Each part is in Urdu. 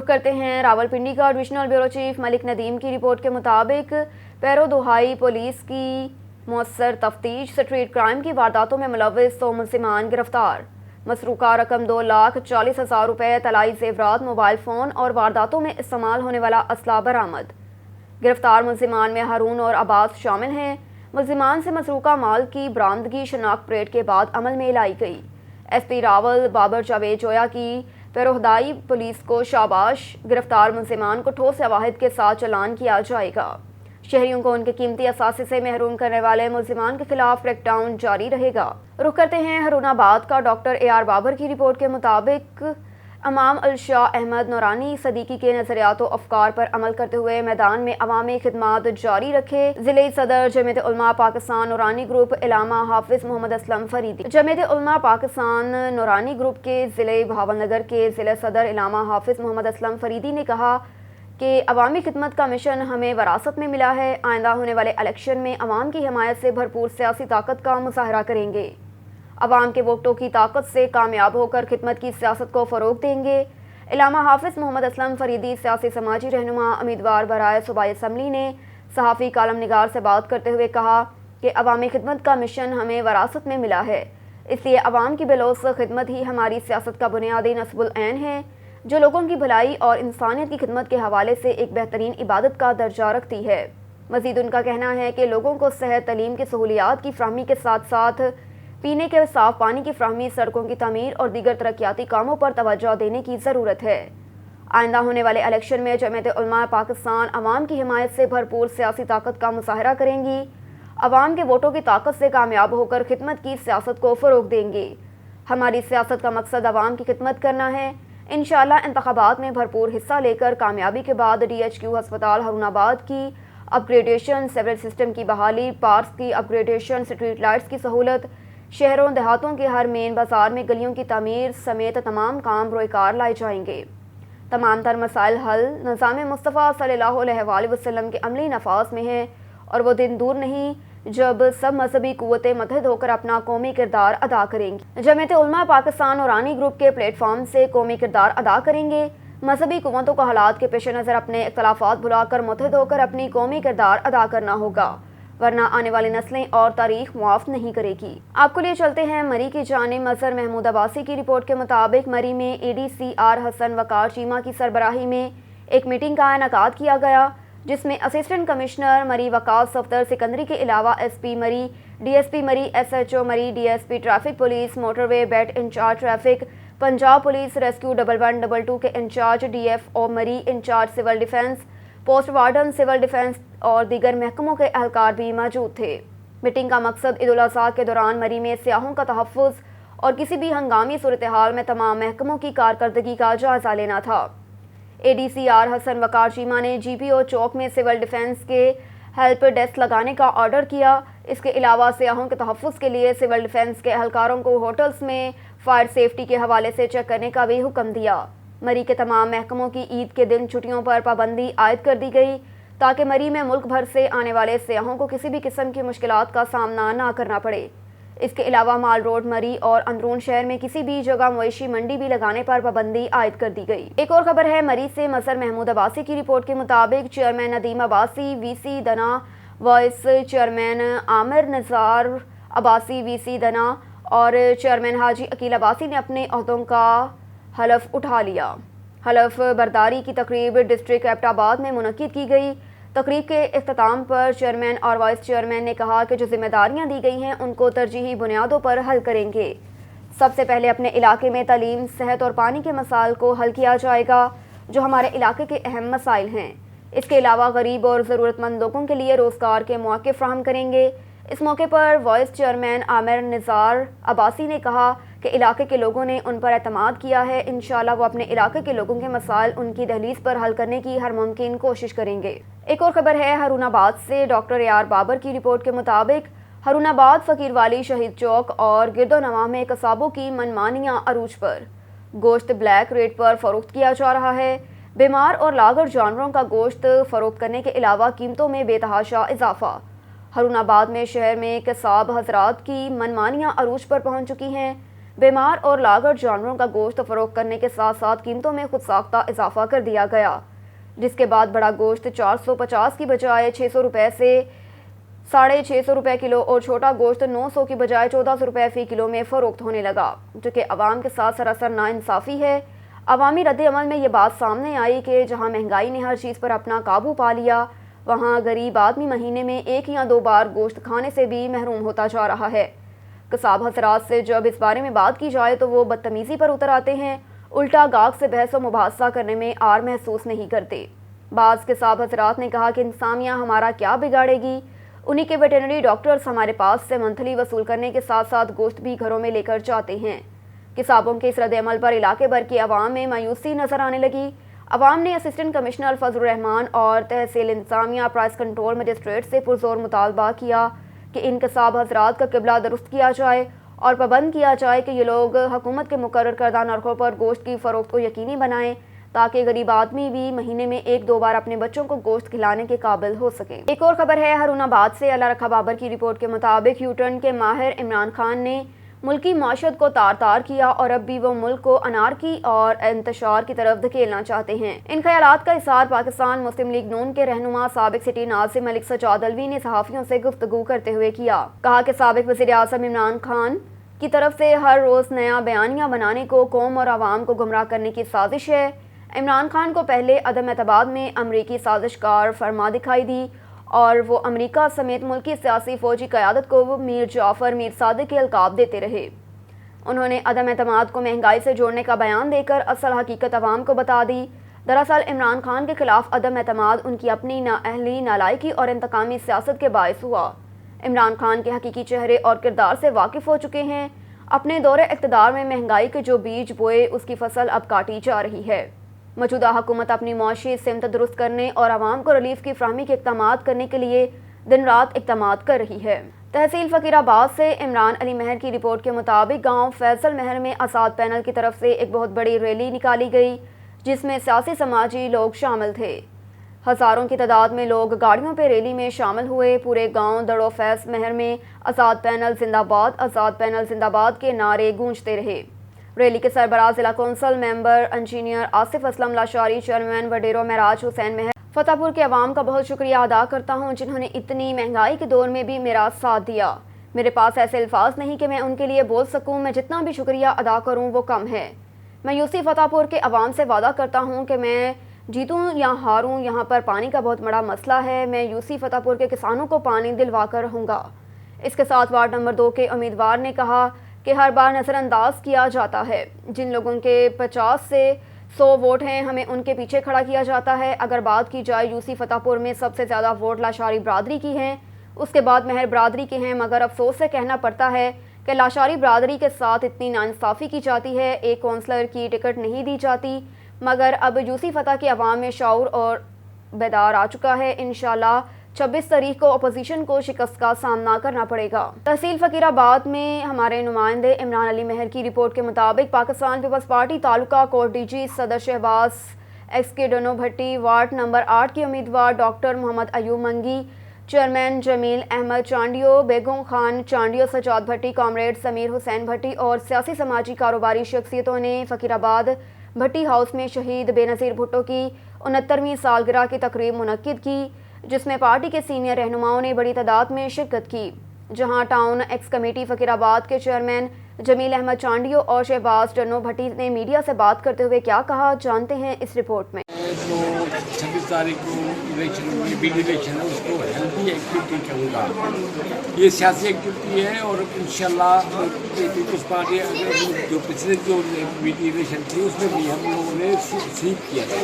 رخ کرتے ہیں راولپنڈی کا ڈویژنل بیورو چیف ملک ندیم کی رپورٹ کے مطابق پیرو دہائی پولیس کی مؤثر تفتیش، اسٹریٹ کرائم کی وارداتوں میں ملوث 100 ملزمان گرفتار، مسروقہ رقم 2,40,000 روپے، طلائی زیورات، موبائل فون اور وارداتوں میں استعمال ہونے والا اسلحہ برآمد۔ گرفتار ملزمان میں ہارون اور عباس شامل ہیں۔ ملزمان سے مسروقہ مال کی برآمدگی شناخت پریڈ کے بعد عمل میں لائی گئی۔ ایس پی راول بابر جاوید جویا کی پیروہدائی پولیس کو شاباش، گرفتار ملزمان کو ٹھوس شواہد کے ساتھ چالان کیا جائے گا۔ شہریوں کو ان کے قیمتی اثاثے سے محروم کرنے والے ملزمان کے خلاف کریک ڈاؤن جاری رہے گا۔ رخ کرتے ہیں ہارون آباد کا ڈاکٹر اے آر بابر کی رپورٹ کے مطابق امام الشاہ احمد نورانی صدیقی کے نظریات و افکار پر عمل کرتے ہوئے میدان میں عوامی خدمات جاری رکھے۔ ضلعی صدر جمعیت علماء پاکستان نورانی گروپ علامہ حافظ محمد اسلم فریدی۔ جمعیت علماء پاکستان نورانی گروپ کے ضلع بہاولنگر کے ضلع صدر علامہ حافظ محمد اسلم فریدی نے کہا کہ عوامی خدمت کا مشن ہمیں وراثت میں ملا ہے۔ آئندہ ہونے والے الیکشن میں عوام کی حمایت سے بھرپور سیاسی طاقت کا مظاہرہ کریں گے۔ عوام کے ووٹوں کی طاقت سے کامیاب ہو کر خدمت کی سیاست کو فروغ دیں گے۔ علامہ حافظ محمد اسلم فریدی سیاسی سماجی رہنما امیدوار برائے صوبائی اسمبلی نے صحافی کالم نگار سے بات کرتے ہوئے کہا کہ عوامی خدمت کا مشن ہمیں وراثت میں ملا ہے، اس لیے عوام کی بلوث خدمت ہی ہماری سیاست کا بنیادی نصب العین ہے، جو لوگوں کی بھلائی اور انسانیت کی خدمت کے حوالے سے ایک بہترین عبادت کا درجہ رکھتی ہے۔ مزید ان کا کہنا ہے کہ لوگوں کو صحت، تعلیم کی سہولیات کی فراہمی کے ساتھ ساتھ پینے کے صاف پانی کی فراہمی، سڑکوں کی تعمیر اور دیگر ترقیاتی کاموں پر توجہ دینے کی ضرورت ہے۔ آئندہ ہونے والے الیکشن میں جمعیت علماء پاکستان عوام کی حمایت سے بھرپور سیاسی طاقت کا مظاہرہ کریں گی، عوام کے ووٹوں کی طاقت سے کامیاب ہو کر خدمت کی سیاست کو فروغ دیں گے۔ ہماری سیاست کا مقصد عوام کی خدمت کرنا ہے۔ انشاءاللہ انتخابات میں بھرپور حصہ لے کر کامیابی کے بعد DHQ ہسپتال ہارون آباد کی اپ گریڈیشن، سیوریج سسٹم کی بحالی، پارکس کی اپ گریڈیشن، اسٹریٹ لائٹس کی سہولت، شہروں دیہاتوں کے ہر مین بازار میں گلیوں کی تعمیر سمیت تمام کام روئے کار لائے جائیں گے۔ تمام تر مسائل حل نظام مصطفیٰ صلی اللہ علیہ وآلہ وسلم کے عملی نفاذ میں ہیں اور وہ دن دور نہیں جب سب مذہبی قوتیں متحد ہو کر اپنا قومی کردار ادا کریں گی۔ جمعیت علماء پاکستان نورانی گروپ کے پلیٹ فارم سے قومی کردار ادا کریں گے۔ مذہبی قوتوں کو حالات کے پیش نظر اپنے اختلافات بھلا کر متحد ہو کر اپنی قومی کردار ادا کرنا ہوگا، ورنہ آنے والی نسلیں اور تاریخ معاف نہیں کرے گی۔ آپ کو لیے چلتے ہیں مری کی جانب۔ مظہر محمود عباسی کی رپورٹ کے مطابق مری میں ADCR حسن وقار چیمہ کی سربراہی میں ایک میٹنگ کا انعقاد کیا گیا، جس میں اسسٹنٹ کمشنر مری وقاص صفدر سکندری کے علاوہ SP Murree, DSP Murree, SHO Murree, DSP traffic police motorway beat incharge traffic, Punjab police rescue 1122 کے incharge DFO Murree, incharge civil defence, post warden civil defence اور دیگر محکموں کے اہلکار بھی موجود تھے۔ میٹنگ کا مقصد عید الاضحیٰ کے دوران مری میں سیاحوں کا تحفظ اور کسی بھی ہنگامی صورتحال میں تمام محکموں کی کارکردگی کا جائزہ لینا تھا۔ ADCR حسن وقار چیمہ نے GPO چوک میں سول ڈیفنس کے ہیلپ ڈیسک لگانے کا آرڈر کیا۔ اس کے علاوہ سیاحوں کے تحفظ کے لیے سول ڈیفنس کے اہلکاروں کو ہوٹلز میں فائر سیفٹی کے حوالے سے چیک کرنے کا بھی حکم دیا۔ مری کے تمام محکموں کی عید کے دن چھٹیوں پر پابندی عائد کر دی گئی تاکہ مری میں ملک بھر سے آنے والے سیاحوں کو کسی بھی قسم کی مشکلات کا سامنا نہ کرنا پڑے۔ اس کے علاوہ مال روڈ مری اور اندرون شہر میں کسی بھی جگہ مویشی منڈی بھی لگانے پر پابندی عائد کر دی گئی۔ ایک اور خبر ہے مری سے۔ مظہر محمود عباسی کی رپورٹ کے مطابق chairman Nadeem Abbasi VC Dana, vice chairman Aamir Nisar Abbasi VC Dana اور چیئرمین حاجی عقیل عباسی نے اپنے عہدوں کا حلف اٹھا لیا۔ حلف برداری کی تقریب ڈسٹرکٹ ایبٹ آباد میں منعقد کی گئی۔ تقریب کے اختتام پر چیئرمین اور وائس چیئرمین نے کہا کہ جو ذمہ داریاں دی گئی ہیں ان کو ترجیحی بنیادوں پر حل کریں گے۔ سب سے پہلے اپنے علاقے میں تعلیم، صحت اور پانی کے مسائل کو حل کیا جائے گا، جو ہمارے علاقے کے اہم مسائل ہیں۔ اس کے علاوہ غریب اور ضرورت مند لوگوں کے لیے روزگار کے مواقع فراہم کریں گے۔ اس موقع پر وائس چیئرمین عامر نثار عباسی نے کہا کہ علاقے کے لوگوں نے ان پر اعتماد کیا ہے، انشاءاللہ وہ اپنے علاقے کے لوگوں کے مسائل ان کی دہلیز پر حل کرنے کی ہر ممکن کوشش کریں گے۔ ایک اور خبر ہے ہارون آباد سے۔ ڈاکٹر AR بابر کی رپورٹ کے مطابق ہارون آباد فقیر والی شہید چوک اور گرد و نواح میں قصابوں کی منمانیاں عروج پر۔ گوشت بلیک ریٹ پر فروخت کیا جا رہا ہے۔ بیمار اور لاغر جانوروں کا گوشت فروخت کرنے کے علاوہ قیمتوں میں بے تحاشا اضافہ۔ ہارون آباد میں شہر میں قصاب حضرات کی منمانیاں عروج پر پہنچ چکی ہیں۔ بیمار اور لاغر جانوروں کا گوشت فروخت کرنے کے ساتھ ساتھ قیمتوں میں خود ساختہ اضافہ کر دیا گیا، جس کے بعد بڑا گوشت 450 کی بجائے 600 روپے سے 650 روپے کلو اور چھوٹا گوشت 900 کی بجائے 1400 روپے فی کلو میں فروخت ہونے لگا، جو کہ عوام کے ساتھ سراسر ناانصافی ہے۔ عوامی رد عمل میں یہ بات سامنے آئی کہ جہاں مہنگائی نے ہر چیز پر اپنا قابو پا لیا، وہاں غریب آدمی مہینے میں 1 یا 2 بار گوشت کھانے سے بھی محروم ہوتا جا رہا ہے۔ قصاب حضرات سے جب اس بارے میں بات کی جائے تو وہ بدتمیزی پر اتر آتے ہیں، الٹا گاہک سے بحث و مباحثہ کرنے میں آر محسوس نہیں کرتے۔ بعض قصاب حضرات نے کہا کہ انتظامیہ ہمارا کیا بگاڑے گی، انہی کے ویٹرنری ڈاکٹرز ہمارے پاس سے منتھلی وصول کرنے کے ساتھ ساتھ گوشت بھی گھروں میں لے کر جاتے ہیں۔ قصابوں کے اس رد عمل پر علاقے بھر کی عوام میں مایوسی نظر آنے لگی۔ عوام نے اسسٹنٹ کمشنر فضل الرحمان اور تحصیل انتظامیہ پرائس کنٹرول مجسٹریٹ سے پرزور مطالبہ کیا کہ ان قصاب حضرات کا قبلہ درست کیا جائے اور پابند کیا جائے کہ یہ لوگ حکومت کے مقرر کردہ نرخوں پر گوشت کی فروخت کو یقینی بنائیں تاکہ غریب آدمی بھی مہینے میں 1-2 بار اپنے بچوں کو گوشت کھلانے کے قابل ہو سکیں۔ ایک اور خبر ہے ہارون آباد سے۔ اللہ رکھا بابر کی رپورٹ کے مطابق یوٹرن کے ماہر عمران خان نے ملکی معیشت کو تار تار کیا اور اب بھی وہ ملک کو انارکی اور انتشار کی طرف دھکیلنا چاہتے ہیں۔ ان خیالات کا اظہار پاکستان مسلم لیگ نون کے رہنما سابق سٹی ناظم ملک سجاد الوی نے صحافیوں سے گفتگو کرتے ہوئے کیا۔ کہا کہ سابق وزیر اعظم عمران خان کی طرف سے ہر روز نیا بیانیہ بنانے کو قوم اور عوام کو گمراہ کرنے کی سازش ہے۔ عمران خان کو پہلے عدم اعتماد میں امریکی سازش کار فرما دکھائی دی اور وہ امریکہ سمیت ملکی سیاسی فوجی قیادت کو میر جعفر میر صادق کے القاب دیتے رہے۔ انہوں نے عدم اعتماد کو مہنگائی سے جوڑنے کا بیان دے کر اصل حقیقت عوام کو بتا دی۔ دراصل عمران خان کے خلاف عدم اعتماد ان کی اپنی نااہلی، نالائکی اور انتقامی سیاست کے باعث ہوا۔ عمران خان کے حقیقی چہرے اور کردار سے واقف ہو چکے ہیں۔ اپنے دور اقتدار میں مہنگائی کے جو بیج بوئے اس کی فصل اب کاٹی جا رہی ہے۔ موجودہ حکومت اپنی معاشی سمت درست کرنے اور عوام کو ریلیف کی فراہمی کے اقدامات کرنے کے لیے دن رات اقدامات کر رہی ہے۔ تحصیل فقیر آباد سے عمران علی مہر کی رپورٹ کے مطابق گاؤں فیصل مہر میں آزاد پینل کی طرف سے ایک بہت بڑی ریلی نکالی گئی جس میں سیاسی سماجی لوگ شامل تھے۔ ہزاروں کی تعداد میں لوگ گاڑیوں پہ ریلی میں شامل ہوئے۔ پورے گاؤں دڑو فیض مہر میں آزاد پینل زندہ باد، آزاد پینل زندہ باد کے نعرے گونجتے رہے۔ ریلی کے سربراہ ضلع کونسل ممبر انجینئر آصف اسلم لاشاری، چیئرمین وڈیرو معراج حسین مہر، فتح پور کے عوام کا بہت شکریہ ادا کرتا ہوں جنہوں نے اتنی مہنگائی کے دور میں بھی میرا ساتھ دیا۔ میرے پاس ایسے الفاظ نہیں کہ میں ان کے لیے بول سکوں، میں جتنا بھی شکریہ ادا کروں وہ کم ہے۔ میں یوسی فتح پور کے عوام سے وعدہ کرتا ہوں کہ میں جیتوں یا ہاروں، یہاں پر پانی کا بہت بڑا مسئلہ ہے، میں یوسی فتح پور کے کسانوں کو پانی دلوا کر رہوں گا۔ اس کے ساتھ وارڈ نمبر 2 کے امیدوار نے کہا کہ ہر بار نظر انداز کیا جاتا ہے، جن لوگوں کے 50 سے 100 ووٹ ہیں ہمیں ان کے پیچھے کھڑا کیا جاتا ہے۔ اگر بات کی جائے یوسی فتح پور میں سب سے زیادہ ووٹ لاشاری برادری کی ہیں، اس کے بعد مہر برادری کے ہیں، مگر افسوس سے کہنا پڑتا ہے کہ لاشاری برادری کے ساتھ اتنی ناانصافی کی جاتی ہے، ایک کونسلر کی ٹکٹ نہیں دی جاتی، مگر اب یوسی فتح کے عوام میں شعور اور بیدار آ چکا ہے۔ انشاءاللہ 26 تاریخ کو اپوزیشن کو شکست کا سامنا کرنا پڑے گا۔ تحصیل فقیر آباد میں ہمارے نمائندے عمران علی مہر کی رپورٹ کے مطابق پاکستان پیپلز پارٹی تعلقہ کوٹ ڈی جی صدر شہباز ایکس کے ڈنو بھٹی، وارڈ نمبر 8 کے امیدوار ڈاکٹر محمد ایوب منگی، چیئرمین جمیل احمد چانڈیو، بیگم خان چانڈیو، سجاد بھٹی، کامریڈ سمیر حسین بھٹی اور سیاسی سماجی کاروباری شخصیتوں نے فقیر آباد بھٹی ہاؤس میں شہید بے نظیر بھٹو کی 69ویں سالگرہ کی تقریب منعقد کی، جس میں پارٹی کے سینئر رہنماؤں نے بڑی تعداد میں شرکت کی، جہاں ٹاؤن ایکس کمیٹی فقیر آباد کے چیئرمین جمیل احمد چانڈیو اور شہباز ڈنو بھٹی نے میڈیا سے بات کرتے ہوئے کیا کہا، جانتے ہیں اس رپورٹ میں۔ جو 26 تاریخ کو الیکشن ہوگی، بگ الیکشن ہے، اس کو ہیلدی ایکٹیویٹی کہوں گا۔ یہ سیاسی ایکٹیویٹی ہے اور انشاءاللہ پیپلز پارٹی جو پچھلے جو بگ الیکشن تھی اس میں بھی ہم لوگوں نے سیٹ کیا تھا،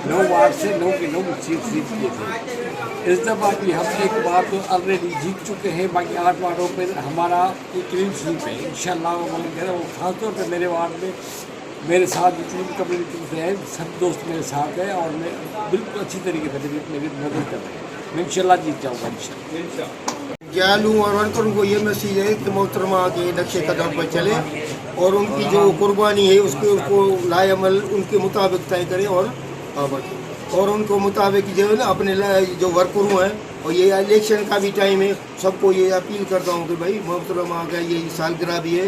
9 وارڈ سے 9 کے 9 سیٹ کیے تھے۔ اس دفعہ بھی ہم ایک بار تو آلریڈی جیت چکے ہیں، باقی 8 وارڈوں پہ ہمارا ایک کلین سویپ ہے انشاءاللہ۔ وہ خاص طور پہ میرے وارڈ میں میرے ساتھ جتنی بھی کمیونٹیز ہیں سب دوست میرے ساتھ ہیں اور میں بالکل اچھی طریقے سے میری مدد کر رہے ہیں۔ میں انشاءاللہ جیت جاؤں گا انشاءاللہ۔ جالوں اور ورکروں کو یہ میسیج ہے کہ محترمہ کے نقش قدم پر چلے اور ان کی جو قربانی ہے اس کو لائے عمل ان کے مطابق طے کریں اور ان کو مطابق جو ہے نا اپنے جو ورکروں ہیں، اور یہ الیکشن کا بھی ٹائم ہے، سب کو یہ اپیل کرتا ہوں کہ بھائی محترمہ کا یہ سالگرہ بھی ہے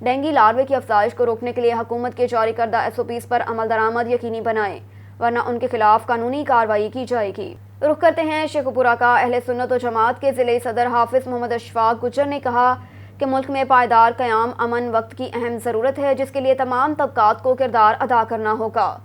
ڈینگی لاروے کی افزائش کو روکنے کے لیے حکومت کے جاری کردہ SOPs پر عمل درآمد یقینی بنائیں، ورنہ ان کے خلاف قانونی کارروائی کی جائے گی۔ رخ کرتے ہیں شیخ پورہ کا۔ اہل سنت و جماعت کے ضلعی صدر حافظ محمد اشفاق گجر نے کہا کہ ملک میں پائیدار قیام امن وقت کی اہم ضرورت ہے، جس کے لیے تمام طبقات کو کردار ادا کرنا ہوگا۔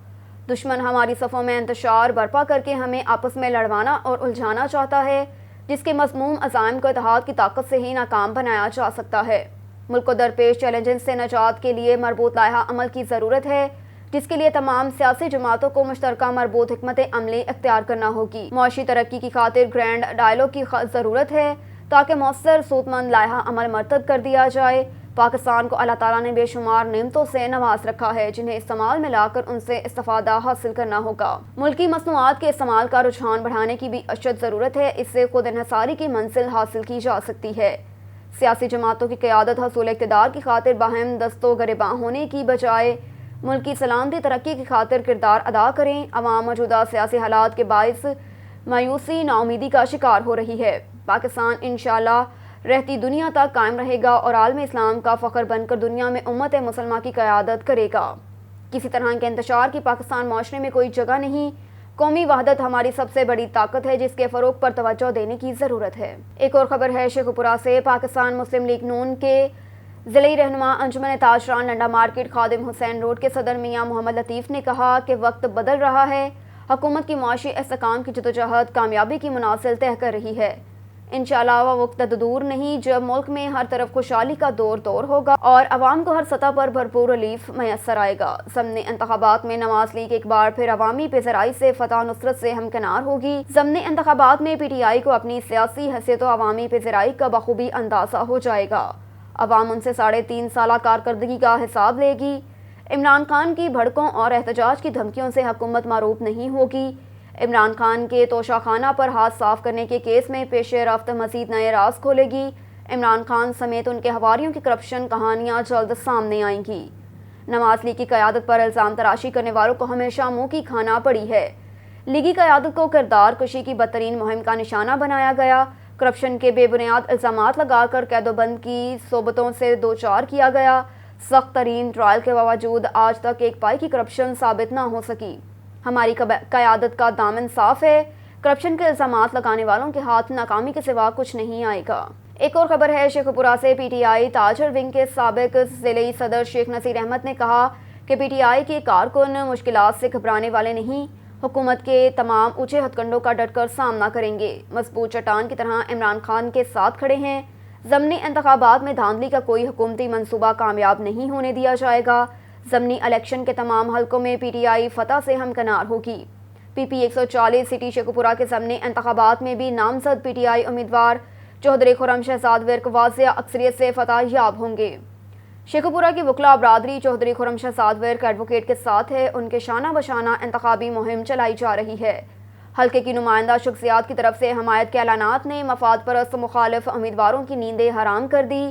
دشمن ہماری صفوں میں انتشار برپا کر کے ہمیں آپس میں لڑوانا اور الجھانا چاہتا ہے، جس کے مذموم عزائم کو اتحاد کی طاقت سے ہی ناکام بنایا جا سکتا ہے۔ ملک کو درپیش چیلنجز سے نجات کے لیے مربوط لائحہ عمل کی ضرورت ہے، جس کے لیے تمام سیاسی جماعتوں کو مشترکہ مربوط حکمت عملی اختیار کرنا ہوگی۔ معاشی ترقی کی خاطر گرینڈ ڈائیلاگ کی ضرورت ہے تاکہ مؤثر سود مند لائحہ عمل مرتب کر دیا جائے۔ پاکستان کو اللہ تعالیٰ نے بے شمار نعمتوں سے نواز رکھا ہے، جنہیں استعمال میں لا کر ان سے استفادہ حاصل کرنا ہوگا۔ ملکی مصنوعات کے استعمال کا رجحان بڑھانے کی بھی اشد ضرورت ہے، اس سے خود انحصاری کی منزل حاصل کی جا سکتی ہے۔ سیاسی جماعتوں کی قیادت حصول اقتدار کی خاطر باہم دست و گریباں ہونے کی بجائے ملکی سلامتی ترقی کی خاطر کردار ادا کریں۔ عوام موجودہ سیاسی حالات کے باعث مایوسی ناامیدی کا شکار ہو رہی ہے۔ پاکستان انشاءاللہ رہتی دنیا تک قائم رہے گا اور عالم اسلام کا فخر بن کر دنیا میں امت مسلمہ کی قیادت کرے گا۔ کسی طرح کے انتشار کی پاکستان معاشرے میں کوئی جگہ نہیں۔ قومی وحدت ہماری سب سے بڑی طاقت ہے، جس کے فروغ پر توجہ دینے کی ضرورت ہے۔ ایک اور خبر ہے شیخ پورہ سے۔ پاکستان مسلم لیگ نون کے ضلعی رہنما انجمن تاجران Linda market Khadim Hussain road کے صدر میاں محمد لطیف نے کہا کہ وقت بدل رہا ہے، حکومت کی معاشی استحکام کی جدوجہد کامیابی کی منازل طے کر رہی ہے۔ انشاءاللہ وہ وقت دور نہیں جب ملک میں ہر طرف خوشحالی کا دور ہوگا اور عوام کو ہر سطح پر بھرپور ریلیف میسر آئے گا۔ ضمنی انتخابات میں نواز لیگ ایک بار پھر عوامی پیذرائی سے فتح نصرت سے ہمکنار ہوگی۔ ضمنی انتخابات میں PTI کو اپنی سیاسی حیثیت و عوامی پیذرائی کا بخوبی اندازہ ہو جائے گا۔ عوام ان سے 3.5 سالہ کارکردگی کا حساب لے گی۔ عمران خان کی بھڑکوں اور احتجاج کی دھمکیوں سے حکومت معروف نہیں ہوگی۔ عمران خان کے توشہ خانہ پر ہاتھ صاف کرنے کے کیس میں پیش رفت مزید نئے راز کھولے گی۔ عمران خان سمیت ان کے حواریوں کی کرپشن کہانیاں جلد سامنے آئیں گی۔ نواز لیگ کی قیادت پر الزام تراشی کرنے والوں کو ہمیشہ منہ کی کھانا پڑی ہے۔ لیگی قیادت کو کردار کشی کی بدترین مہم کا نشانہ بنایا گیا۔ کرپشن کے بے بنیاد الزامات لگا کر قید و بند کی صوبتوں سے دوچار کیا گیا۔ سخت ترین ٹرائل کے باوجود آج تک ایک پائی کی کرپشن ثابت نہ ہو سکی۔ ہماری قیادت کا دامن صاف ہے، کرپشن کے الزامات لگانے والوں کے ہاتھ ناکامی کے سوا کچھ نہیں آئے گا۔ ایک اور خبر ہے شیخ پورہ سے۔ PTI تاجر ونگ کے سابق ضلعی صدر شیخ نصیر احمد نے کہا کہ PTI کے کارکن مشکلات سے گھبرانے والے نہیں، حکومت کے تمام اونچے ہتھ کنڈوں کا ڈٹ کر سامنا کریں گے، مضبوط چٹان کی طرح عمران خان کے ساتھ کھڑے ہیں۔ ضمنی انتخابات میں دھاندلی کا کوئی حکومتی منصوبہ کامیاب نہیں ہونے دیا جائے گا۔ ضمنی الیکشن کے تمام حلقوں میں PTI فتح سے ہمکنار ہوگی۔ PP 140 سٹی شیخ پورہ کے ضمنی انتخابات میں بھی نامزد PTI امیدوار چودھری خرم شہزاد ورک واضح اکثریت سے فتح یاب ہوں گے۔ شیخ پورہ کی وکلا برادری چودھری خرم شہزاد ورک ایڈوکیٹ کے ساتھ ہے، ان کے شانہ بشانہ انتخابی مہم چلائی جا رہی ہے۔ حلقے کی نمائندہ شخصیات کی طرف سے حمایت کے اعلانات نے مفاد پرست مخالف امیدواروں کی نیندیں حرام کر دی۔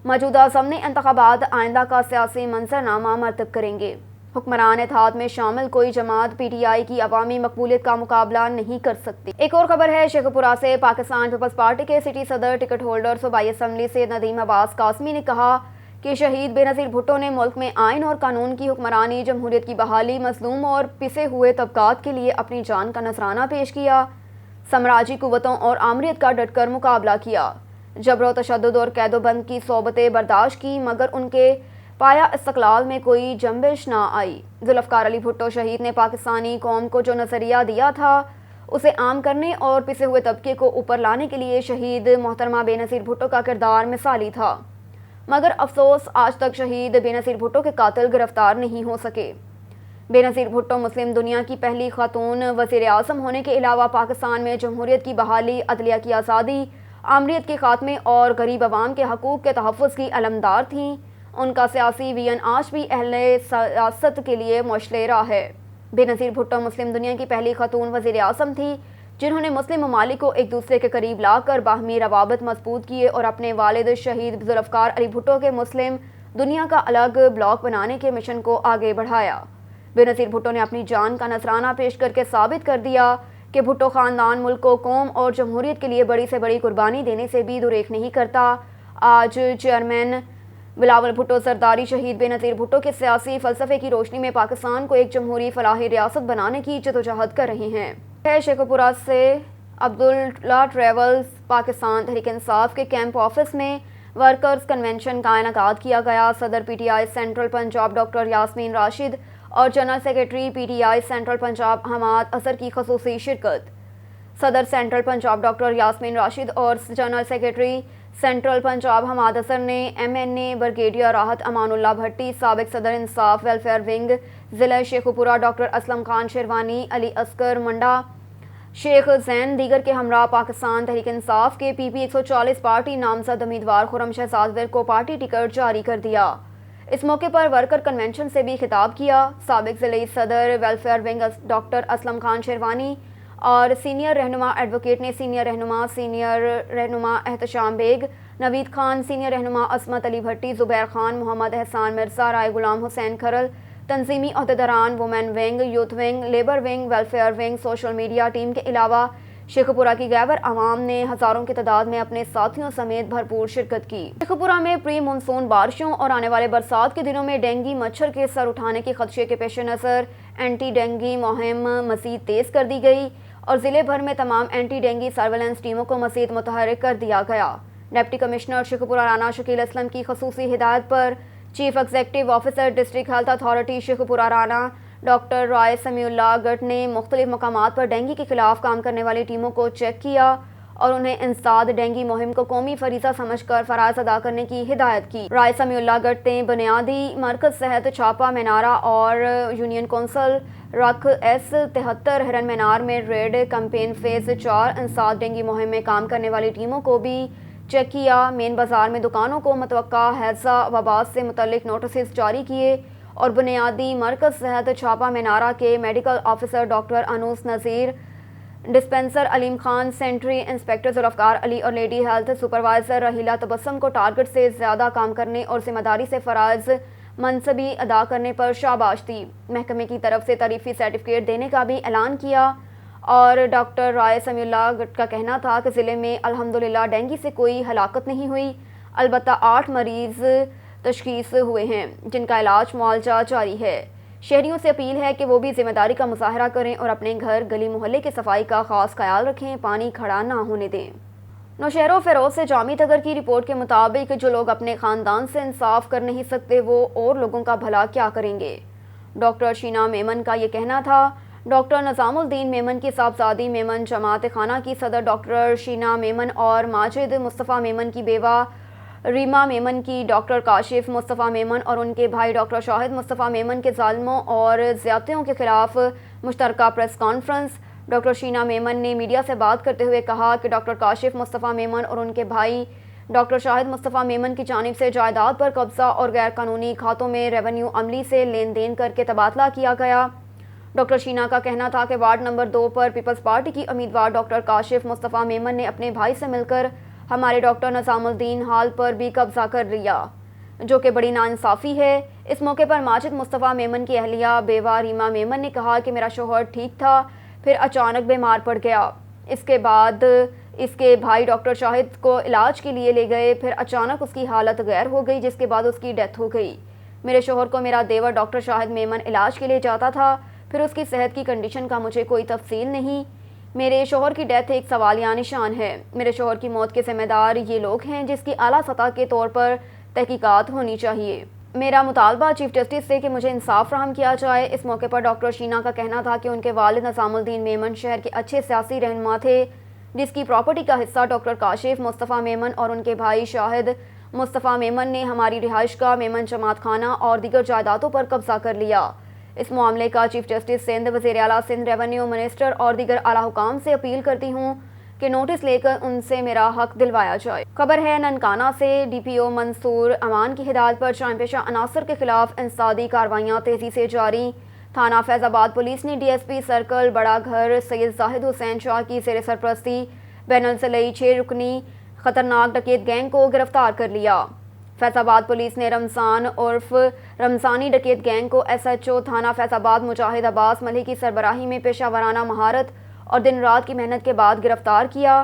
موجودہ ضمنی انتخابات آئندہ کا سیاسی منظرنامہ مرتب کریں گے۔ حکمران اتحاد میں شامل کوئی جماعت PTI کی عوامی مقبولیت کا مقابلہ نہیں کر سکتی۔ ایک اور خبر ہے شیخ پورہ سے۔ پاکستان پیپلز پارٹی کے سٹی صدر ٹکٹ ہولڈر صوبائی اسمبلی سے ندیم عباس قاسمی نے کہا کہ شہید بے نظیر بھٹو نے ملک میں آئین اور قانون کی حکمرانی، جمہوریت کی بحالی، مظلوم اور پسے ہوئے طبقات کے لیے اپنی جان کا نذرانہ پیش کیا، سامراجی قوتوں اور آمریت کا ڈٹ کر مقابلہ کیا، جبر و تشدد اور قید و بند کی صحبتیں برداشت کی، مگر ان کے پایا استقلال میں کوئی جنبش نہ آئی۔ ذوالفقار علی بھٹو شہید نے پاکستانی قوم کو جو نظریہ دیا تھا اسے عام کرنے اور پسے ہوئے طبقے کو اوپر لانے کے لیے شہید محترمہ بے نظیر بھٹو کا کردار مثالی تھا، مگر افسوس آج تک شہید بے نظیر بھٹو کے قاتل گرفتار نہیں ہو سکے۔ بے نظیر بھٹو مسلم دنیا کی پہلی خاتون وزیر اعظم ہونے کے علاوہ پاکستان میں جمہوریت کی بحالی، عدلیہ کی آزادی، آمریت کے خاتمے اور غریب عوام کے حقوق کے تحفظ کی علمدار تھیں۔ ان کا سیاسی ویژن آج بھی اہل سیاست کے لیے مشعل راہ ہے۔ بے نظیر بھٹو مسلم دنیا کی پہلی خاتون وزیر اعظم تھی جنہوں نے مسلم ممالک کو ایک دوسرے کے قریب لا کر باہمی روابط مضبوط کیے اور اپنے والد شہید ذوالفقار علی بھٹو کے مسلم دنیا کا الگ بلاک بنانے کے مشن کو آگے بڑھایا۔ بے نظیر بھٹو نے اپنی جان کا نذرانہ پیش کر کے ثابت کر دیا کہ بھٹو خاندان ملک کو، قوم اور جمہوریت کے لیے بڑی سے بڑی قربانی دینے سے بھی دوریخ نہیں کرتا۔ آج چیئرمین بلاول بھٹو زرداری شہید بے نظیر بھٹو کے سیاسی فلسفے کی روشنی میں پاکستان کو ایک جمہوری فلاحی ریاست بنانے کی جدوجہد کر رہے ہیں۔ شیخ پورہ سے عبداللہ ٹریولز پاکستان تحریک انصاف کے کیمپ آفس میں ورکرز کنونشن کا انعقاد کیا گیا۔ صدر P T I central Punjab doctor Yasmin Rashid اور general secretary P T I central Punjab Hammad Azhar کی خصوصی شرکت۔ صدر سینٹرل پنجاب ڈاکٹر یاسمین راشد اور general secretary central Punjab Hammad Azhar نے M N A brigadier Rahat Amanullah بھٹی، سابق صدر انصاف ویلفیئر ونگ ضلع شیخ پورہ ڈاکٹر اسلم خان شیروانی، علی اصغر منڈا، شیخ زین دیگر کے ہمراہ پاکستان تحریک انصاف کے پی پی 140 پارٹی نامزد امیدوار خرم شہزاد ور کو پارٹی ٹکٹ جاری کر دیا۔ اس موقع پر ورکر کنونشن سے بھی خطاب کیا۔ سابق ضلعی صدر welfare wing doctor Aslam Khan sherwani اور سینئر رہنما ایڈوکیٹ نے سینئر رہنما احتشام بیگ، نوید خان، سینئر رہنما عصمت علی بھٹی، زبیر خان، محمد احسان مرزا، رائے غلام حسین کھرل، تنظیمی عہدیداران، women wing, youth wing, labour wing, welfare wing, social media team کے علاوہ شیخ پورہ کی گیور عوام نے ہزاروں کی تعداد میں اپنے ساتھیوں سمیت بھرپور شرکت کی۔ شیخ پورہ میں پری مونسون بارشوں اور آنے والے برسات کے دنوں میں ڈینگی مچھر کے سر اٹھانے کے خدشے کے پیش نظر اینٹی ڈینگی مہم مزید تیز کر دی گئی اور ضلع بھر میں تمام اینٹی ڈینگی سرویلنس ٹیموں کو مزید متحرک کر دیا گیا۔ ڈپٹی کمشنر شیخ پورہ رانا شکیل اسلم کی خصوصی ہدایت پر chief executive officer district health authority Sheikhupura Rana doctor رائے سمیع اللہ گٹ نے مختلف مقامات پر ڈینگی کے خلاف کام کرنے والی ٹیموں کو چیک کیا اور انہیں انسداد ڈینگی مہم کو قومی فریضہ سمجھ کر فرائض ادا کرنے کی ہدایت کی۔ رائے سمیع اللہ گٹ نے بنیادی مرکز صحت چھاپا مینارہ اور یونین کونسل رکھ ایس 73 ہرن مینار میں ریڈ کمپین فیز 4 انسداد ڈینگی مہم میں کام کرنے والی ٹیموں کو بھی چیک کیا۔ مین بازار میں دکانوں کو متوقع ہیضہ وبا سے متعلق نوٹسز جاری کیے اور بنیادی مرکز صحت چھاپا مینارہ کے medical officer doctor Anoos Nazir, dispenser Aleem Khan, sanitary inspector Zulfiqar Ali اور lady health supervisor Raheela Tabassum کو ٹارگٹ سے زیادہ کام کرنے اور ذمہ داری سے فرائض منصبی ادا کرنے پر شاباش دی۔ محکمے کی طرف سے تعریفی سرٹیفکیٹ دینے کا بھی اعلان کیا اور ڈاکٹر رائے سمیع اللہ گٹ کا کہنا تھا کہ ضلع میں الحمدللہ ڈینگی سے کوئی ہلاکت نہیں ہوئی، البتہ 8 مریض تشخیص ہوئے ہیں جن کا علاج معالجہ جاری ہے۔ شہریوں سے اپیل ہے کہ وہ بھی ذمہ داری کا مظاہرہ کریں اور اپنے گھر گلی محلے کی صفائی کا خاص خیال رکھیں، پانی کھڑا نہ ہونے دیں۔ نوشہر و فیروز سے جامی تگر کی رپورٹ کے مطابق جو لوگ اپنے خاندان سے انصاف کر نہیں سکتے وہ اور لوگوں کا بھلا کیا کریں گے؟ ڈاکٹر شینا میمن کا یہ کہنا تھا۔ ڈاکٹر نظام الدین میمن کی صاحبزادی میمن جماعت خانہ کی صدر ڈاکٹر شینا میمن اور ماجد مصطفیٰ میمن کی بیوہ ریما میمن کی ڈاکٹر کاشف مصطفیٰ میمن اور ان کے بھائی ڈاکٹر شاہد مصطفیٰ میمن کے ظالموں اور زیادتیوں کے خلاف مشترکہ پریس کانفرنس۔ ڈاکٹر شینا میمن نے میڈیا سے بات کرتے ہوئے کہا کہ ڈاکٹر کاشف مصطفیٰ میمن اور ان کے بھائی ڈاکٹر شاہد مصطفیٰ میمن کی جانب سے جائیداد پر قبضہ اور غیر قانونی کھاتوں میں ریونیو عملی سے لین دین کر کے تبادلہ کیا گیا۔ ڈاکٹر شینا کا کہنا تھا کہ وارڈ نمبر 2 پر پیپلز پارٹی کی امیدوار ڈاکٹر کاشف مصطفیٰ میمن نے اپنے بھائی سے مل کر ہمارے ڈاکٹر نظام الدین ہال پر بھی قبضہ کر لیا، جو کہ بڑی ناانصافی ہے۔ اس موقع پر ماجد مصطفیٰ میمن کی اہلیہ بیوہ ریما میمن نے کہا کہ میرا شوہر ٹھیک تھا، پھر اچانک بیمار پڑ گیا۔ اس کے بعد اس کے بھائی ڈاکٹر شاہد کو علاج کے لیے لے گئے، پھر اچانک اس کی حالت غیر ہو گئی جس کے بعد اس کی ڈیتھ ہو گئی۔ میرے شوہر کو میرا دیور ڈاکٹر شاہد میمن علاج کے لیے جاتا تھا، پھر اس کی صحت کی کنڈیشن کا مجھے کوئی تفصیل نہیں۔ میرے شوہر کی ڈیتھ ایک سوالیہ نشان ہے۔ میرے شوہر کی موت کے ذمہ دار یہ لوگ ہیں جس کی اعلیٰ سطح کے طور پر تحقیقات ہونی چاہیے۔ میرا مطالبہ چیف جسٹس سے کہ مجھے انصاف فراہم کیا جائے۔ اس موقع پر ڈاکٹر شینا کا کہنا تھا کہ ان کے والد نظام الدین میمن شہر کے اچھے سیاسی رہنما تھے، جس کی پراپرٹی کا حصہ ڈاکٹر کاشف مصطفیٰ میمن اور ان کے بھائی شاہد مصطفیٰ میمن نے ہماری رہائش گاہ میمن جماعت خانہ اور دیگر جائیدادوں پر قبضہ کر لیا۔ اس معاملے کا چیف جسٹس سندھ، وزیر اعلیٰ سندھ، ریونیو منسٹر اور دیگر اعلیٰ حکام سے اپیل کرتی ہوں کہ نوٹس لے کر ان سے میرا حق دلوایا جائے۔ خبر ہے ننکانہ سے ڈی پی او منصور امان کی ہدایت پر جرائم پیشہ عناصر کے خلاف انسدادی کارروائیاں تیزی سے جاری۔ تھانہ فیض آباد پولیس نے ڈی ایس پی سرکل بڑا گھر سید زاہد حسین شاہ کی زیر سرپرستی بین الضلعی 6 رکنی خطرناک ڈکیت گینگ کو گرفتار کر لیا۔ فیض آباد پولیس نے رمضان عرف رمضانی ڈکیت گینگ کو ایس ایچ او تھانہ فیض آباد مجاہد عباس ملک کی سربراہی میں پیشہ ورانہ مہارت اور دن رات کی محنت کے بعد گرفتار کیا۔